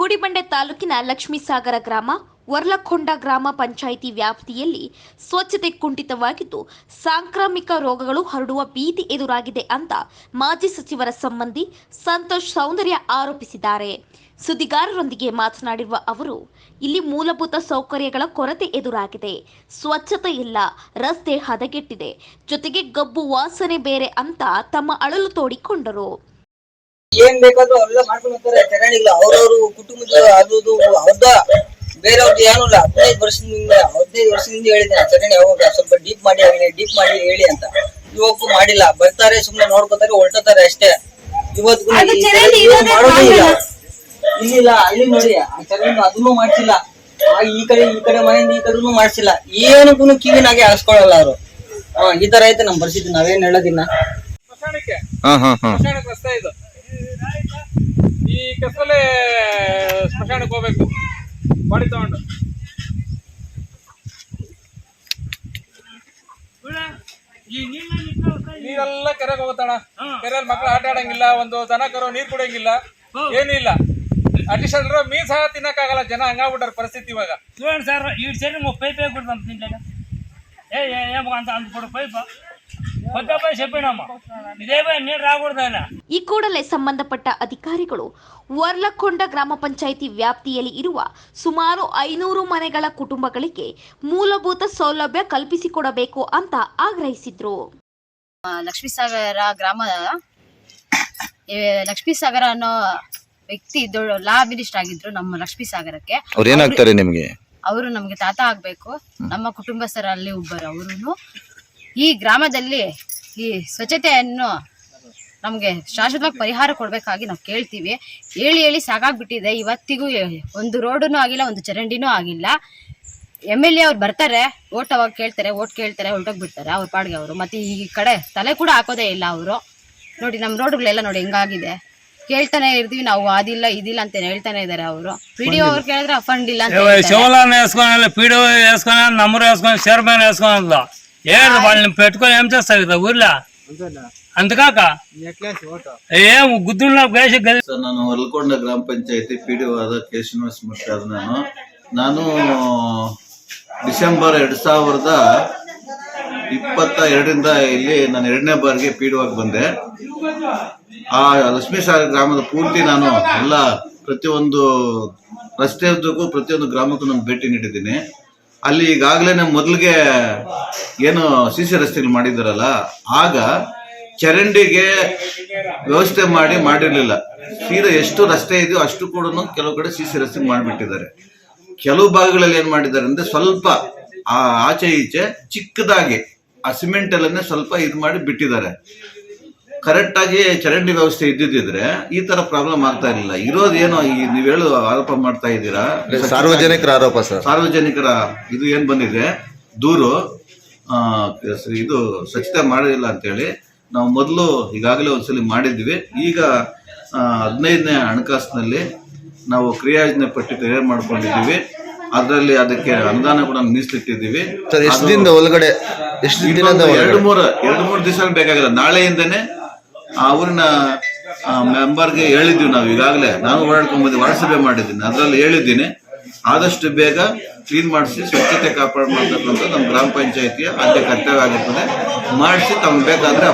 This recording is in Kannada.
ಗುಡಿಬಂಡೆ ತಾಲೂಕಿನ ಲಕ್ಷ್ಮೀಸಾಗರ ಗ್ರಾಮ ವರ್ಲಕೊಂಡ ಗ್ರಾಮ ಪಂಚಾಯಿತಿ ವ್ಯಾಪ್ತಿಯಲ್ಲಿ ಸ್ವಚ್ಛತೆ ಕುಂಠಿತವಾಗಿದ್ದು ಸಾಂಕ್ರಾಮಿಕ ರೋಗಗಳು ಹರಡುವ ಭೀತಿ ಎದುರಾಗಿದೆ ಅಂತ ಮಾಜಿ ಸಚಿವರ ಸಂಬಂಧಿ ಸಂತೋಷ್ ಸೌಂದರ್ಯ ಆರೋಪಿಸಿದ್ದಾರೆ. ಸುದ್ದಿಗಾರರೊಂದಿಗೆ ಮಾತನಾಡಿರುವ ಅವರು, ಇಲ್ಲಿ ಮೂಲಭೂತ ಸೌಕರ್ಯಗಳ ಕೊರತೆ ಎದುರಾಗಿದೆ, ಸ್ವಚ್ಛತೆ ಇಲ್ಲ, ರಸ್ತೆ ಹದಗೆಟ್ಟಿದೆ, ಜೊತೆಗೆ ಗಬ್ಬು ವಾಸನೆ ಬೇರೆ ಅಂತ ತಮ್ಮ ಅಳಲು ತೋಡಿಕೊಂಡರು. ಏನ್ ಬೇಕಾದ್ರೂ ಅವೆಲ್ಲ ಮಾಡ್ಕೊಂಡು ಹೋಗ್ತಾರೆ. ಚರಂಡಿಗಳು ಅವ್ರವ್ರು ಕುಟುಂಬದ ಅದು ಅವ್ರದ ಬೇರೆಯವ್ರದ್ದು ಏನೂ ಇಲ್ಲ. 15 ವರ್ಷದಿಂದ ಹೇಳಿದ್ದೇನೆ ಚರಂಡಿ ಯಾವಾಗ ಸ್ವಲ್ಪ ಡೀಪ್ ಮಾಡಿ ಹೇಳಿ ಅಂತ. ಇವಕ್ಕೂ ಮಾಡಿಲ್ಲ. ಬರ್ತಾರೆ, ಸುಮ್ನೆ ನೋಡ್ಕೋತಾರೆ, ಹೊರಟೋತಾರೆ ಅಷ್ಟೇ. ಇವತ್ತು ಇಲ್ಲಿಲ್ಲ, ಅಲ್ಲಿ ನೋಡಿ ಆ ಚರಂಡಿ ಅದನ್ನು ಮಾಡ್ಸಿಲ್ಲ. ಈ ಕಡೆ ಮನೆಯಿಂದ ಈ ಕಡೆನೂ ಮಾಡ್ಸಿಲ್ಲ. ಏನಕ್ಕೂ ಕಿವಿನಾಗೆ ಹಾಕ್ಸ್ಕೊಳಲ್ಲ ಅವರು. ಈ ತರ ಐತೆ ನಮ್ ಪರಿಸ್ಥಿತಿ. ನಾವೇನ್ ಹೇಳೋದಿನ್ನ ರಸ್ತೆ ಇದು. ಈ ಕೆಸಲೇ ಸ್ಮಶಾನಕ್ಕೆ ಹೋಗ್ಬೇಕು ಬಾಡಿ ತಗೊಂಡು. ನೀರೆಲ್ಲ ಕೆರೆಗೆ ಹೋಗುತ್ತಣ. ಕೆರೆಯಲ್ಲಿ ಮಕ್ಕಳು ಆಟ ಆಡಂಗಿಲ್ಲ, ಒಂದು ದನ ಕರು ನೀರ್ ಕುಡಿಯಂಗಿಲ್ಲ, ಏನೂ ಇಲ್ಲ. ಅಟ್ಲೀಸ್ಟ್ ಅದ್ರ ಮೀನ್ ಸಹ ತಿನ್ನಕ್ಕಾಗಲ್ಲ. ಜನ ಹಂಗಾಗ್ಬಿಟ್ಟಾರ ಪರಿಸ್ಥಿತಿ ಇವಾಗ. చూడండి సార్ ఈ సైడ్ పైప్ వేయకూడదు దీంట్లో. ఏమంత అంత పైప్ కొత్తపై చెప్పినామా ఇదేపై నీరు రాకూడదు ఆయన. ಈ ಕೂಡಲೇ ಸಂಬಂಧಪಟ್ಟ ಅಧಿಕಾರಿಗಳು ವರ್ಲಕೊಂಡ ಗ್ರಾಮ ಪಂಚಾಯಿತಿ ವ್ಯಾಪ್ತಿಯಲ್ಲಿ ಇರುವ ಸುಮಾರು 500 ಮನೆಗಳ ಕುಟುಂಬಗಳಿಗೆ ಮೂಲಭೂತ ಸೌಲಭ್ಯ ಕಲ್ಪಿಸಿಕೊಡಬೇಕು ಅಂತ ಆಗ್ರಹಿಸಿದ್ರು. ಲಕ್ಷ್ಮೀಸಾಗರ ಗ್ರಾಮದ ಲಕ್ಷ್ಮೀಸಾಗರ ಅನ್ನೋ ವ್ಯಕ್ತಿ ಲಾ ಮಿನಿಸ್ಟರ್ ಆಗಿದ್ರು ನಮ್ಮ ಲಕ್ಷ್ಮೀಸಾಗರಕ್ಕೆ. ಅವ್ರು ಏನಾಗ್ತಾರೆ ನಿಮ್ಗೆ? ಅವರು ನಮ್ಗೆ ತಾತ ಆಗ್ಬೇಕು. ನಮ್ಮ ಕುಟುಂಬಸ್ಥರಲ್ಲಿ ಒಬ್ಬರು. ಅವರು ಈ ಗ್ರಾಮದಲ್ಲಿ ಈ ಸ್ವಚ್ಛತೆಯನ್ನು ನಮ್ಗೆ ಶಾಶ್ವತವಾಗಿ ಪರಿಹಾರ ಕೊಡ್ಬೇಕಾಗಿ ನಾವು ಕೇಳ್ತೀವಿ. ಹೇಳಿ ಸಾಕಾಗ್ಬಿಟ್ಟಿದೆ. ಇವತ್ತಿಗೂ ಒಂದು ರೋಡೂ ಆಗಿಲ್ಲ, ಒಂದು ಚರಂಡಿನೂ ಆಗಿಲ್ಲ. MLA ಅವ್ರು ಬರ್ತಾರೆ, ಓಟ್ ಅವಾಗ ಕೇಳ್ತಾರೆ, ಹೊರಟೋಗ್ಬಿಡ್ತಾರೆ ಅವ್ರ ಪಾಡ್ಗೆ ಅವರು. ಮತ್ತೆ ಈ ಕಡೆ ತಲೆ ಕೂಡ ಹಾಕೋದೇ ಇಲ್ಲ ಅವರು. ನೋಡಿ ನಮ್ಮ ರೋಡ್ಗಳೆಲ್ಲ ನೋಡಿ ಹೆಂಗಾಗಿದೆ. ಕೇಳ್ತಾನೆ ಇರ್ತೀವಿ ನಾವು, ಅದಿಲ್ಲ ಇದಿಲ್ಲ ಅಂತ ಹೇಳ್ತಾನೆ ಇದಾರೆ ಅವರು. PDO ಅವ್ರು ಕೇಳಿದ್ರೆ ಫಂಡ್ ಇಲ್ಲ ಅಂತ ಶಿವಲಾನ వేసుకున్నా PDO వేసుకున్నా నమ్మరు వేసుకున్నా చైర్మన్ వేసుకున్నా ఏడు వాళ్ళని పెట్టుకొని ఏం చేస్తారు ఊర్లో అంతకాక ఏం గుద్దుల్లో వేసి. ನಾನು ವರ್ಲಕೊಂಡ ಗ್ರಾಮ ಪಂಚಾಯತಿ PDO ಆದ ಕೆ ಶ್ರೀನಿವಾಸ ಮೂರ್ತಿ ಆದ ನಾನು ಡಿಸೆಂಬರ್ 2022ರಿಂದ ಇಲ್ಲಿ ನಾನು 2ನೇ ಬಾರಿಗೆ PDO ಆಗಿ ಬಂದೆ. ಆ ಲಕ್ಷ್ಮೀಸಾಗರ ಗ್ರಾಮದ ಪೂರ್ತಿ ನಾನು ಎಲ್ಲ ಪ್ರತಿಯೊಂದು ರಸ್ತೆಗೂ ಪ್ರತಿಯೊಂದು ಗ್ರಾಮಕ್ಕೂ ನಾನು ಭೇಟಿ ನೀಡಿದ್ದೀನಿ. ಅಲ್ಲಿ ಈಗಾಗಲೇ ಮೊದಲಿಗೆ ಏನು CC ರಸ್ತೆಗಳು ಮಾಡಿದ್ದಾರಲ್ಲ, ಆಗ ಚರಂಡಿಗೆ ವ್ಯವಸ್ಥೆ ಮಾಡಿರಲಿಲ್ಲ. ಸೀದಾ ಎಷ್ಟು ರಸ್ತೆ ಇದೆಯೋ ಅಷ್ಟು ಕೂಡ ಕೆಲವು ಕಡೆ CC ರಸ್ತೆ ಮಾಡಿಬಿಟ್ಟಿದ್ದಾರೆ. ಕೆಲವು ಭಾಗಗಳಲ್ಲಿ ಏನ್ ಮಾಡಿದ್ದಾರೆ ಅಂದ್ರೆ ಸ್ವಲ್ಪ ಆಚೆ ಈಚೆ ಚಿಕ್ಕದಾಗಿ ಆ ಸಿಮೆಂಟ್ ಎಲ್ಲನ್ನೇ ಸ್ವಲ್ಪ ಇದು ಮಾಡಿ ಬಿಟ್ಟಿದ್ದಾರೆ. ಕರೆಕ್ಟ್ ಆಗಿ ಚರಂಡಿ ವ್ಯವಸ್ಥೆ ಇದ್ದಿದ್ರೆ ಈ ತರ ಪ್ರಾಬ್ಲಮ್ ಆಗ್ತಾ ಇರಲಿಲ್ಲ. ಇರೋದೇನೋ ನೀವ್ ಹೇಳು ಆರೋಪ ಮಾಡ್ತಾ ಇದ್ದೀರಾ, ಸಾರ್ವಜನಿಕರ ಆರೋಪ ಸರ್. ಸಾರ್ವಜನಿಕರ ಇದು ಏನ್ ಬಂದಿದೆ ದೂರು, ಇದು ಸ್ವಚ್ಛತೆ ಮಾಡೋದಿಲ್ಲ ಅಂತೇಳಿ ನಾವು ಮೊದಲು ಈಗಾಗಲೇ ಒಂದ್ಸಲಿ ಮಾಡಿದ್ವಿ. ಈಗ 15ನೇ ಹಣಕಾಸಿನಲ್ಲಿ ನಾವು ಕ್ರಿಯಾಯೋಜನೆ ಪಟ್ಟಿ ತಯಾರು ಮಾಡ್ಕೊಂಡಿದ್ದೀವಿ. ಅದರಲ್ಲಿ ಅದಕ್ಕೆ ಅನುದಾನ ಕೂಡ ಮೀಸಲಿಟ್ಟಿದ್ದೀವಿ. ಎಷ್ಟು ದಿನದ ಒಳಗಡೆ, ಎಷ್ಟು ದಿನದ 2-3 ದಿವಸ ಬೇಕಾಗಿಲ್ಲ. ನಾಳೆಯಿಂದನೇ ಆ ಊರಿನ ಮೆಂಬರ್ಗೆ ಹೇಳಿದ್ವಿ ನಾವು. ಈಗಾಗಲೇ ನಾನು ಓಡಾಡ್ಕೊಂಡ್ಬಂದು ವಾಟ್ಸಪ್ ಮಾಡಿದ್ದೀನಿ, ಅದರಲ್ಲಿ ಹೇಳಿದ್ದೀನಿ. ಆದಷ್ಟು ಬೇಗ ಕ್ಲೀನ್ ಮಾಡಿಸಿ ಸ್ವಚ್ಛತೆ ಕಾಪಾಡು ಮಾಡ್ತಕ್ಕಂಥ ನಮ್ಮ ಗ್ರಾಮ ಪಂಚಾಯತಿಯ ಆದ್ಯ ಕರ್ತವ್ಯ ಆಗಿರ್ತದೆ. ಮಾಡಿಸಿ ತಮ್ಗೆ ಬೇಕಾದ್ರೆ